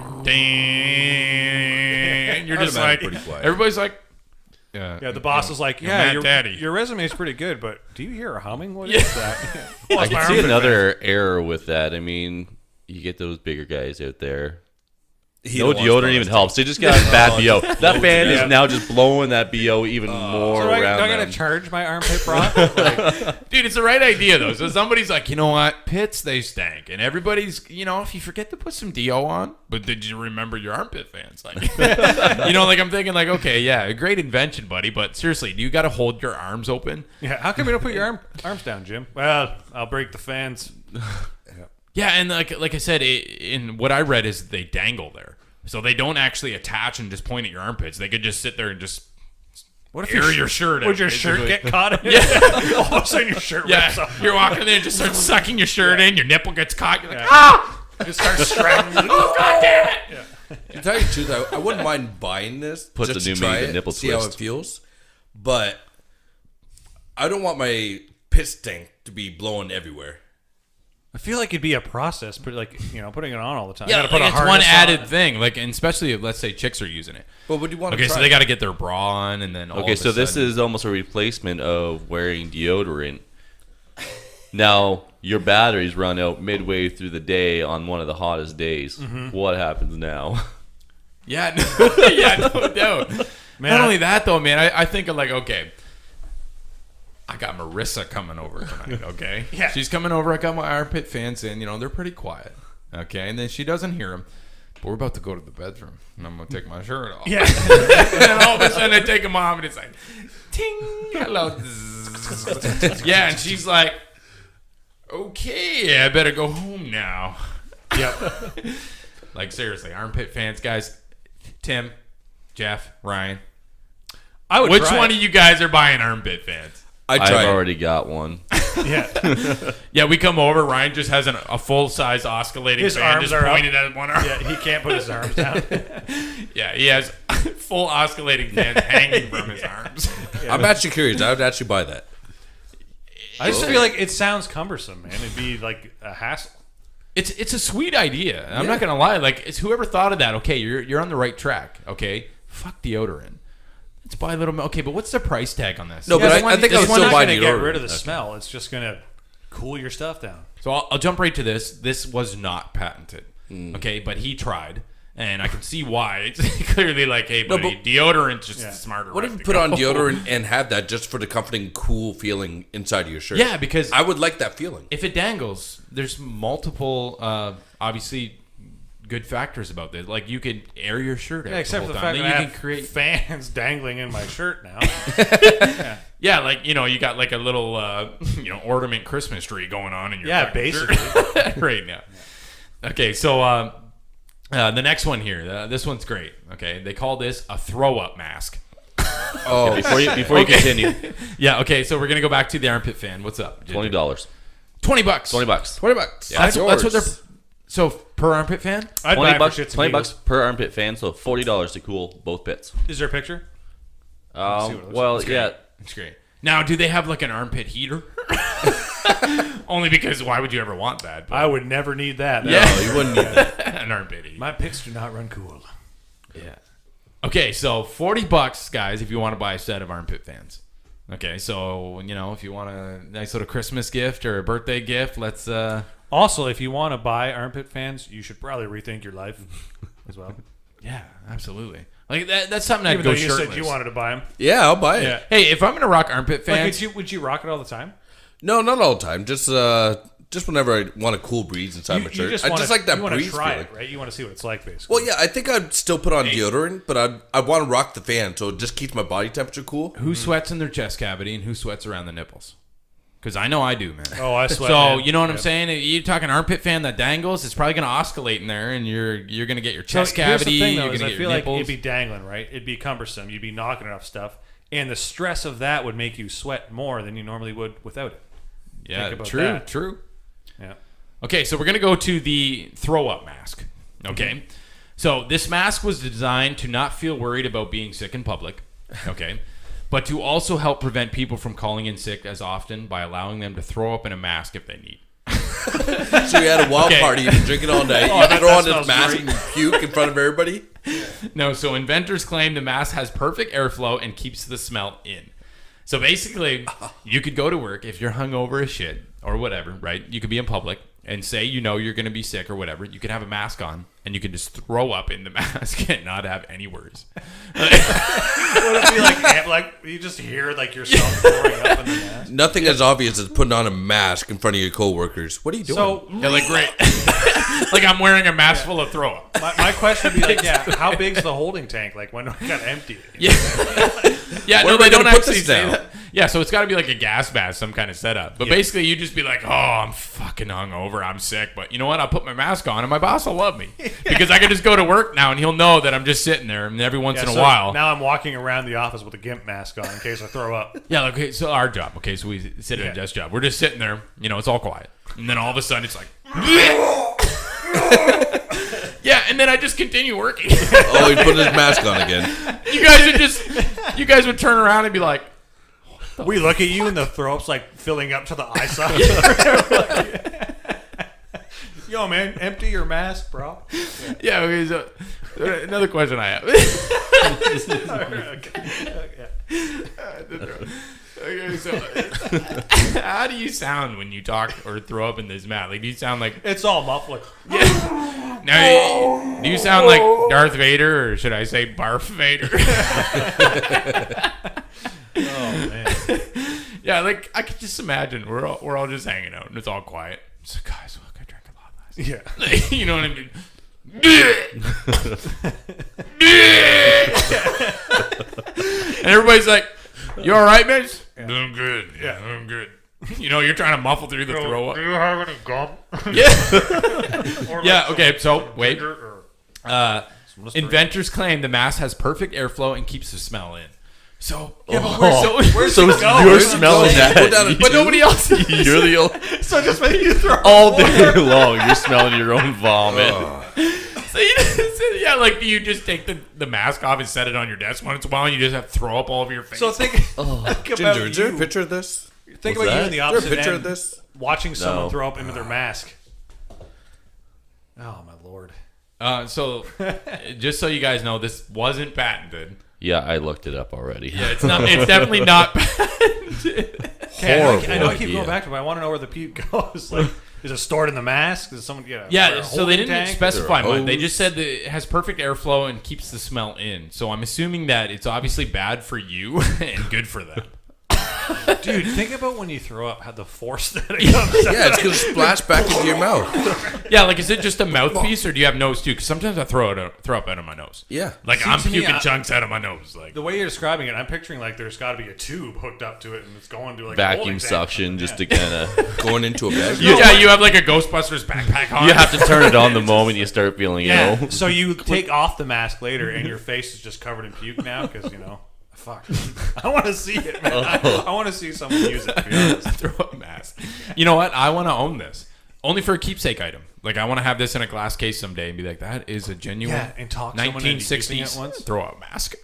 and you're I'd just imagine like pretty quiet. everybody's like Yeah, the boss is like, Matt your Daddy. your resume is pretty good, but do you hear a humming? What is that? Well, I it's my can see armpit another error with that. I mean, you get those bigger guys out there. He No don't want deodorant even stars. helps. They just got bad BO. That fan is now just blowing that BO even more fan. Do around I got them. to charge my armpit bra? dude, it's the right idea though. So somebody's like, you know what, pits they stank, and everybody's, if you forget to put some DO on, but did you remember your armpit fans? Like, like I'm thinking like, okay, yeah, a great invention, buddy, but seriously, do you got to hold your arms open? Yeah, how come you don't put your arms down, Jim? Well, I'll break the fans. Yeah, and like I said, in what I read is they dangle there, so they don't actually attach and just point at your armpits. They could just sit there and just What if air your shirt. Would out, your shirt basically. get caught in it? All of a sudden your shirt rips Yeah, off. you're walking there and just start sucking your shirt in. Your nipple gets caught. You're like, It starts straggling. oh god damn it! To tell you the truth, I wouldn't mind buying this. Puts just a new to try meaning to it, nipple see how twist. it feels. But I don't want my piss tank to be blowing everywhere. I feel like it'd be a process, but putting it on all the time. Yeah, You gotta put like a it's one harness added on. thing. Like, and especially if, let's say chicks are using it. But would you want to Okay, try so they it? got to get their bra on, and then all Okay, of a so this sudden- is almost a replacement of wearing deodorant. Now, your batteries run out midway through the day on one of the hottest days. What happens now? Yeah, no doubt. Man, Not only that though, man. I think of like, okay, I got Marissa coming over tonight. Okay, Yeah. she's coming over. I got my armpit fans in. They're pretty quiet. Okay, and then she doesn't hear them. But we're about to go to the bedroom, and I'm gonna take my shirt off. Yeah. And then all of a sudden I take them off, and it's like, ting, hello. Yeah, and she's like, okay, I better go home now. Yep. Like seriously, armpit fans, guys. Tim, Jeff, Ryan. I would Which try one it. of you guys are buying armpit fans? I I've tried. already got one. Yeah. Yeah, we come over. Ryan just has a full size oscillating His fan arms just are up. pointed at one arm. Yeah, he can't put his arms down. Yeah, he has full oscillating fans hanging from his arms. I'm actually curious. I would actually buy that. I just feel like it sounds cumbersome, man. It'd be like a hassle. It's a sweet idea. I'm not gonna lie. Like, it's whoever thought of that. Okay, you're on the right track. Okay, fuck deodorant. Let's buy a little. Okay, but what's the price tag on this? No, but I think I would It's not still buy going to get deodorant. rid of the smell. It's just going to cool your stuff down. So I'll jump right to this. This was not patented. Okay, but he tried, and I can see why. It's clearly like, hey, buddy, but- deodorant's just smarter. What route if you to put go. on deodorant and have that just for the comforting, cool feeling inside of your shirt? Yeah, because I would like that feeling. if it dangles, there's multiple, obviously, good factors about this. Like, you could air your shirt out Yeah, except for the the whole fact time. that Then I you have can create. fans dangling in my shirt now. Yeah, like, you got like a little, ornament Christmas tree going on in your Yeah, fucking basically. shirt right now. Okay, so the next one here, this one's great. Okay, they call this a throw-up mask. Oh, Before you continue, Yeah, okay, so we're gonna go back to the armpit fan. What's up? $20. $20. $20. $20. That's what they're. So per armpit fan. I'd buy it for $20. shits and $20 giggles. per armpit fan, so $40 to cool both pits. Is there a picture? see what it looks Well, It's yeah. great. It's great. Now, do they have like an armpit heater? Only because why would you ever want that? But- I would never need that. Yeah. No, you wouldn't need that. an armpit heater. My pits do not run cool. Yeah. Okay, so $40, guys, if you want to buy a set of armpit fans. Okay, so if you want a nice little Christmas gift or a birthday gift, let's. Also, if you want to buy armpit fans, you should probably rethink your life as well. Yeah, absolutely. Like that's something I'd Even go though you shirtless. said you wanted to buy them. Yeah, I'll buy it. Yeah. Hey, if I'm gonna rock armpit fans, Would you rock it all the time? No, not all the time. Just whenever I want a cool breeze inside my shirt. I just like that you want to breeze try feeling. it, right? You want to see what it's like, basically. Well, yeah, I think I'd still put on deodorant, but I want to rock the fan, so it just keeps my body temperature cool. who sweats in their chest cavity and who sweats around the nipples? Because I know I do, man. Oh, I sweat. So man. you know what I'm saying? You're talking armpit fan that dangles. It's probably going to oscillate in there, and you're going to get your chest cavity. Here's the thing, though, you're is going I to get feel your like nipples. it'd be dangling, right? It'd be cumbersome. You'd be knocking it off stuff, and the stress of that would make you sweat more than you normally would without it. Yeah, Think about true, that. true. Yeah. Okay, so we're going to go to the throw-up mask. Okay? So this mask was designed to not feel worried about being sick in public. Okay? But to also help prevent people from calling in sick as often by allowing them to throw up in a mask if they need. So you had a wild Okay. party, you've been drinking all night, Oh, you that throw on smells this mask great. and puke in front of everybody. No, so inventors claim the mask has perfect airflow and keeps the smell in. So basically, you could go to work if you're hungover as shit or whatever, right? You could be in public and say you're going to be sick or whatever. You could have a mask on and you can just throw up in the mask and not have any worries. Would it be like you just hear like yourself throwing up in the mask? Nothing as obvious as putting on a mask in front of your coworkers. What are you doing? So Yeah, like great. Like I'm wearing a mask full of throw up. my question would be like, yeah, how big's the holding tank? Like when do I got empty? Yeah. Yeah, Where no, am I they don't gonna put actually this say now? that. Yeah, so it's got to be like a gas mask, some kind of setup. But basically, you just be like, "Oh, I'm fucking hungover. I'm sick." But you know what? I'll put my mask on, and my boss will love me because I can just go to work now, and he'll know that I'm just sitting there. And every once in a so while, now I'm walking around the office with a GIMP mask on in case I throw up. yeah. Okay, so our job. Okay, so we sit at a desk job. We're just sitting there. It's all quiet, and then all of a sudden, it's like. Yeah, and then I just continue working. Oh, he put his mask on again. You guys would turn around and be like, We look at you and the throw up's like filling up to the eye socket. Yo, man, empty your mask, bro. yeah, okay, so another question I have. Okay, so how do you sound when you talk or throw up in this mat? Like, do you sound like... It's all muffled. Now, do you sound like Darth Vader, or should I say Barf Vader? Oh, man. Yeah, like, I could just imagine we're all just hanging out, and it's all quiet. It's like, guys, look, I drank a lot last night. Yeah. You know what I mean? And everybody's like, "You all right, miss?" "I'm good. Yeah, I'm good." You're trying to muffle through the throw up. Do you have any gum? Yeah. Or Yeah. like Okay. So wait. or- Inventors claim the mask has perfect airflow and keeps the smell in. So yeah, but Where's So it go? you're Where's it smelling go? that. Put down a but nobody else. You're the only, So just make you throw all day long. You're smelling your own vomit. So yeah, like you just take the mask off and set it on your desk once in a while, and you just have to throw up all over your face. So think about Ginger, is there a you. picture of this? Think What's about you that? in the Is there a opposite picture end, of this? watching someone No. throw up into their mask. Oh my lord! So just so you guys know, this wasn't patented. Yeah, I looked it up already. Yeah, it's not. It's definitely not patented. Okay, Horrible I know I keep idea. going back to it, but I want to know where the puke goes. Like, is it stored in the mask? Is someone Yeah, so they didn't Is specify there a much. They hose? just said that it has perfect airflow and keeps the smell in. So I'm assuming that it's obviously bad for you and good for them. Dude, think about when you throw up, how the force that it comes out. Yeah, it's going to splash back into your mouth. Yeah, like is it just a mouthpiece or do you have nose too? Because sometimes I throw up out of my nose. Yeah. Like See, I'm to me, puking chunks out of my nose. Like The way you're describing it, I'm picturing like there's got to be a tube hooked up to it, and it's going to like a Vacuum holding tank or suction something. just Yeah. to kind of. Going into a bag. yeah, you have like a Ghostbusters backpack on. You have to turn it on the moment you start feeling Yeah. ill. So you take off the mask later, and your face is just covered in puke now because fuck. I want to see it, man. I want to see someone use it. To be honest. throw up mask. You know what? I want to own this. Only for a keepsake item. Like I want to have this in a glass case someday and be like, that is a genuine Yeah, and talk someone into using it 1960s once. throw up mask.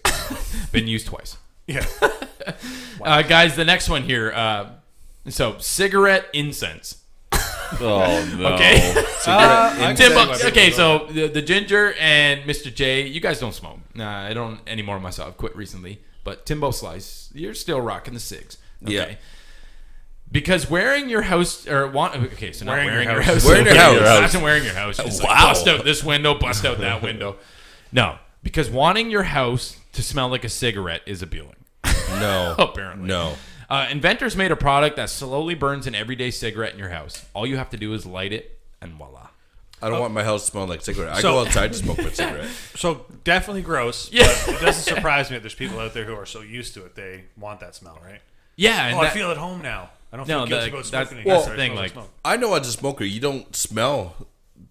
Been used twice. Yeah. Guys, the next one here. So cigarette incense. Oh no! Okay. cigarette Timbo, incense. okay, so the Ginger and Mr. J, you guys don't smoke. Nah, I don't anymore myself. I've quit recently. But Timbo Slice, you're still rocking the cigs. Okay? Yeah. Because wearing your house, or okay, so not wearing your house. Wearing your house. Imagine wearing your house. Just like bust out this window, bust out that window. No, because wanting your house to smell like a cigarette is appealing. No. Apparently. No. Inventors made a product that slowly burns an everyday cigarette in your house. All you have to do is light it, and voila. I don't want my house to smell like cigarette. I go outside to smoke my cigarette. So definitely gross. Yeah. But it doesn't surprise me that there's people out there who are so used to it they want that smell, right? Yeah, and I feel at home now. I don't feel guilty about smoking again. that's the thing. Like, I know as a smoker, you don't smell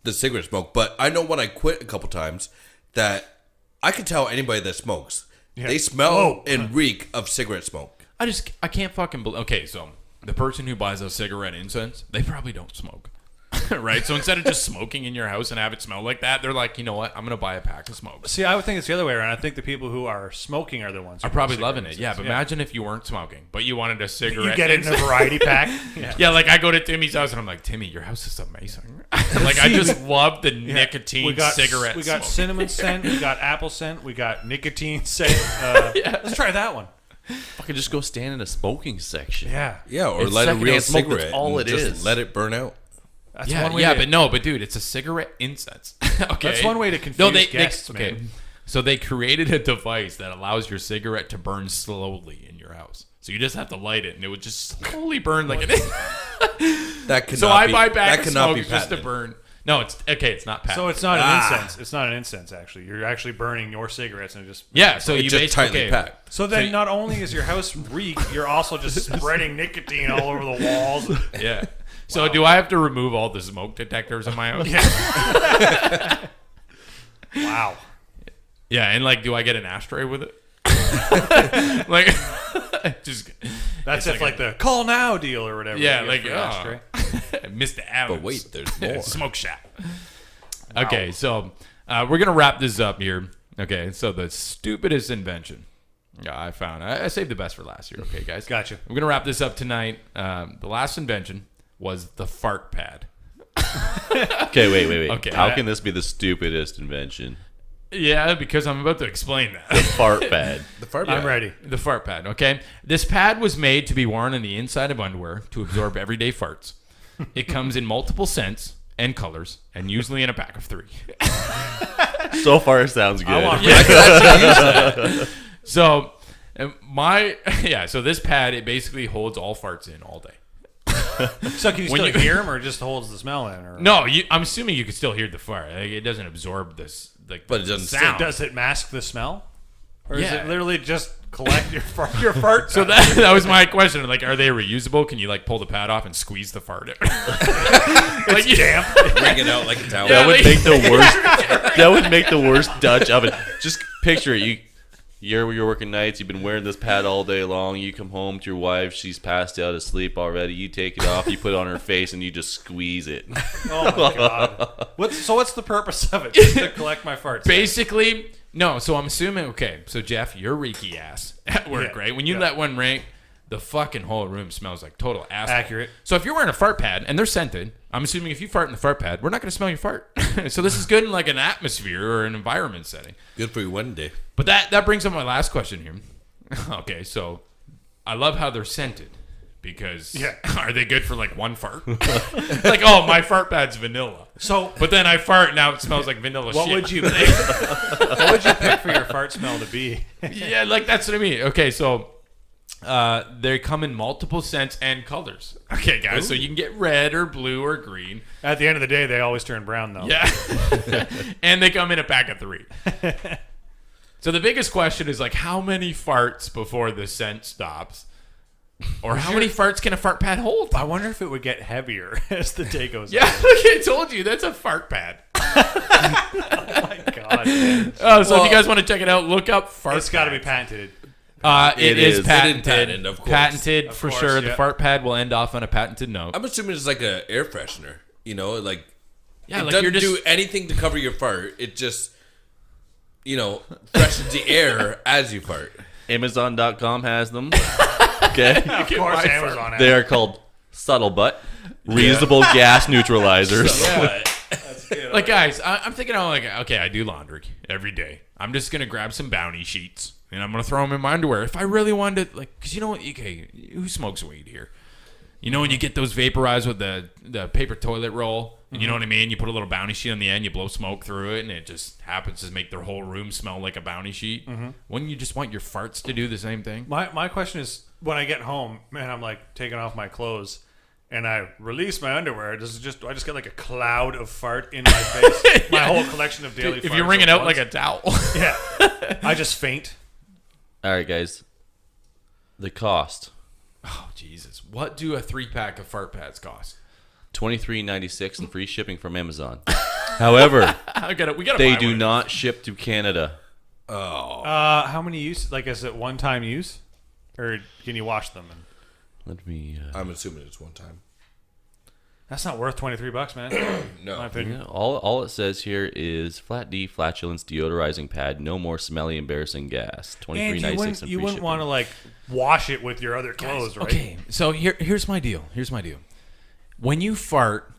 the cigarette smoke, but I know when I quit a couple times that I can tell anybody that smokes. Yeah. They smell and reek of cigarette smoke. I can't fucking believe. Okay, so the person who buys a cigarette incense, they probably don't smoke. Right? So instead of just smoking in your house and have it smell like that, they're like, you know what? I'm going to buy a pack of smokes. See, I would think it's the other way around. I think the people who are smoking are the ones who I'm probably want loving it. cigarette Yeah, but incense. imagine if you weren't smoking, but you wanted a cigarette. You get it in a incense. variety pack. Yeah, like I go to Timmy's house and I'm like, Timmy, your house is amazing. Like I just love the nicotine cigarette. We got smoke. cinnamon scent. We got apple scent. We got nicotine scent. Let's try that one. Fucking just go stand in a smoking section. Yeah. Yeah, or It's let a real secondhand smoke, that's cigarette. all and it just is. let it burn out. That's Yeah, one way yeah, to, but dude, it's a cigarette incense. Okay, That's one way to confuse guests, okay. man. So they created a device that allows your cigarette to burn slowly in your house. So you just have to light it, and it would just slowly burn like an. That cannot So I be, buy back that of cannot smoke be just to patented. burn. No, it's okay. It's not patented. So it's not an incense. It's not an incense, actually. You're actually burning your cigarettes and it just... yeah. So It's you just basically tightly okay. packed. So then not only is your house reek, you're also just spreading nicotine all over the walls. Yeah. So do I have to remove all the smoke detectors in my house? Wow. Yeah, and like, do I get an ashtray with it? Like, just That's it's if like the call now deal or whatever. yeah, you like get for ashtray. Mr. Adams. But wait, there's more. Smoke shack. Okay, so we're gonna wrap this up here. Okay, so the stupidest invention. Yeah, I found. I saved the best for last year. Okay, guys. Gotcha. We're gonna wrap this up tonight. The last invention was the fart pad. Okay, wait. Okay. How can this be the stupidest invention? Yeah, because I'm about to explain that. Fart pad. The fart I'm pad. ready. The fart pad, okay? This pad was made to be worn on the inside of underwear to absorb everyday farts. It comes in multiple scents and colors, and usually in a pack of 3. So far, it sounds good. I want So, so this pad, it basically holds all farts in all day. So can you When still you- hear them or it just holds the smell in? Or No, I'm assuming you could still hear the fart. Like, it doesn't absorb this, like, But it doesn't sound. Does it mask the smell? Or is Yeah. it literally just collect your fart? So that was my question. Like, are they reusable? Can you like pull the pad off and squeeze the fart out? Like, damp. Bring it out like a towel. That would like- make the worst. That would make the worst Dutch oven. Just picture it. You're working nights. You've been wearing this pad all day long. You come home to your wife. She's passed out asleep already. You take it off. You put it on her face, and you just squeeze it. Oh my god. What's the purpose of it? Just to collect my farts. Basically, no. So I'm assuming, okay. So Jeff, you're reeky ass at work, Yeah. right? When you Yeah. let one ring, the fucking whole room smells like total ass. Accurate. So if you're wearing a fart pad and they're scented, I'm assuming if you fart in the fart pad, we're not going to smell your fart. So this is good in like an atmosphere or an environment setting. Good for your wedding day. But that brings up my last question here. Okay, so I love how they're scented. Because are they good for like one fart? Like, oh, my fart pad's vanilla. So But then I fart, now it smells like vanilla what shit. would you pick? What would you pick for your fart smell to be? Yeah, like that's what I mean. Okay, so they come in multiple scents and colors. Okay, guys, so you can get red or blue or green. At the end of the day, they always turn brown though. Yeah. And they come in a pack of 3. So the biggest question is like, how many farts before the scent stops? Or how many farts can a fart pad hold? I wonder if it would get heavier as the day goes Yeah, on. like I told you, that's a fart pad. Oh my god. Man. So if you guys want to check it out, look up fart It's got to be pads. patented. It is is. patented. Patented, of course. Patented Of for course, sure. The yeah. fart pad will end off on a patented note. I'm assuming it's like an air freshener. You know, like Yeah, it like doesn't you're just do anything to cover your fart. It just, freshens the air as you fart. Amazon.com has them. Okay. Of course, Amazon has They are called Subtle Butt Reusable Gas Neutralizers. Yeah. Like, guys, I'm thinking, okay, I do laundry every day. I'm just going to grab some Bounty sheets, and I'm going to throw them in my underwear. If I really wanted to, like, because you know what? Okay, who smokes weed here? You know when you get those vaporized with the paper toilet roll, and you know what I mean? You put a little Bounty sheet on the end, you blow smoke through it, and it just happens to make their whole room smell like a Bounty sheet. Wouldn't you just want your farts to do the same thing? My question is, when I get home, man, I'm like taking off my clothes, and I release my underwear. Do I just get like a cloud of fart in my face? My whole collection of daily farts. If you wring it out like a towel. Yeah. I just faint. All right, guys. The cost. Oh, Jesus. What do a 3-pack of fart pads cost? $23.96 and free shipping from Amazon. However, we gotta they buy do one. not ship to Canada. How many use? Like, is it one-time use? Or can you wash them? Let me... I'm assuming it's one time. That's not worth $23, man. No. My opinion. Yeah, all it says here is Flat D flatulence deodorizing pad. No more smelly, embarrassing gas. And $23.96 and you free wouldn't shipping. want to like wash it with your other clothes, right? Okay, so here's my deal. When you fart,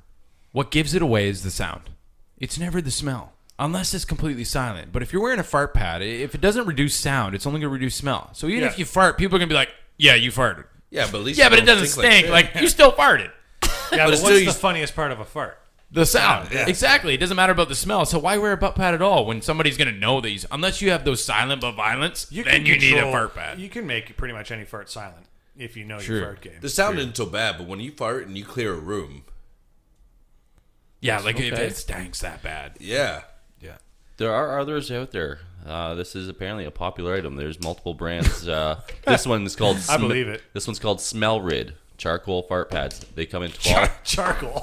what gives it away is the sound. It's never the smell, unless it's completely silent. But if you're wearing a fart pad, if it doesn't reduce sound, it's only going to reduce smell. So even if you fart, people are going to be like, yeah, you farted. Yeah, but at least But it doesn't stink. Like, you still farted. Yeah, but still what's you- the funniest part of a fart? The sound. Yeah. Exactly. It doesn't matter about the smell. So why wear a butt pad at all when somebody's going to know that unless you have those silent but violence, then you need a fart pad. You can make pretty much any fart silent if you know True. your fart game. The sound isn't so bad, but when you fart and you clear a room, Yeah, like if Okay. it stinks that bad. yeah. Yeah. There are others out there. This is apparently a popular item. There's multiple brands. This one's called... I believe it. This one's called Smell Rid. Charcoal fart pads. They come in 12... Charcoal.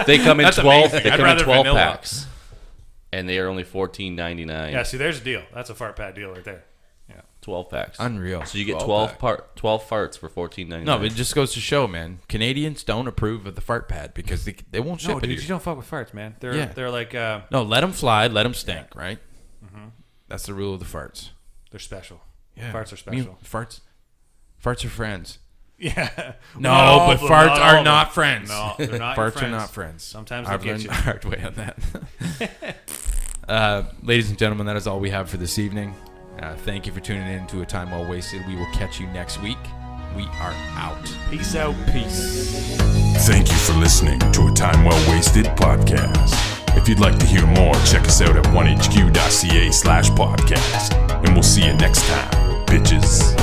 They come in That's 12. amazing. They I'd come in rather 12 vanilla. packs, and they are only $14.99. Yeah, see, there's a deal. That's a fart pad deal right there. Yeah. 12 packs. Unreal. So you get 12 12 farts for $14.99. No, but it just goes to show, man. Canadians don't approve of the fart pad because they won't ship No, it dude, here. you don't fuck with farts, man. Yeah. They're like No, let them fly, let them stink, right? That's the rule of the farts. they're special. Yeah. Farts are special. Farts are friends. Yeah. No, but but farts not all are of not them. friends. No, they're not your Farts are friends. not friends. Sometimes I've they get learned you. the hard way on that. Ladies and gentlemen, that is all we have for this evening. Thank you for tuning in to A Time Well Wasted. We will catch you next week. We are out. Peace out. Peace. Thank you for listening to A Time Well Wasted podcast. If you'd like to hear more, check us out at 1hq.ca/podcast. And we'll see you next time, bitches.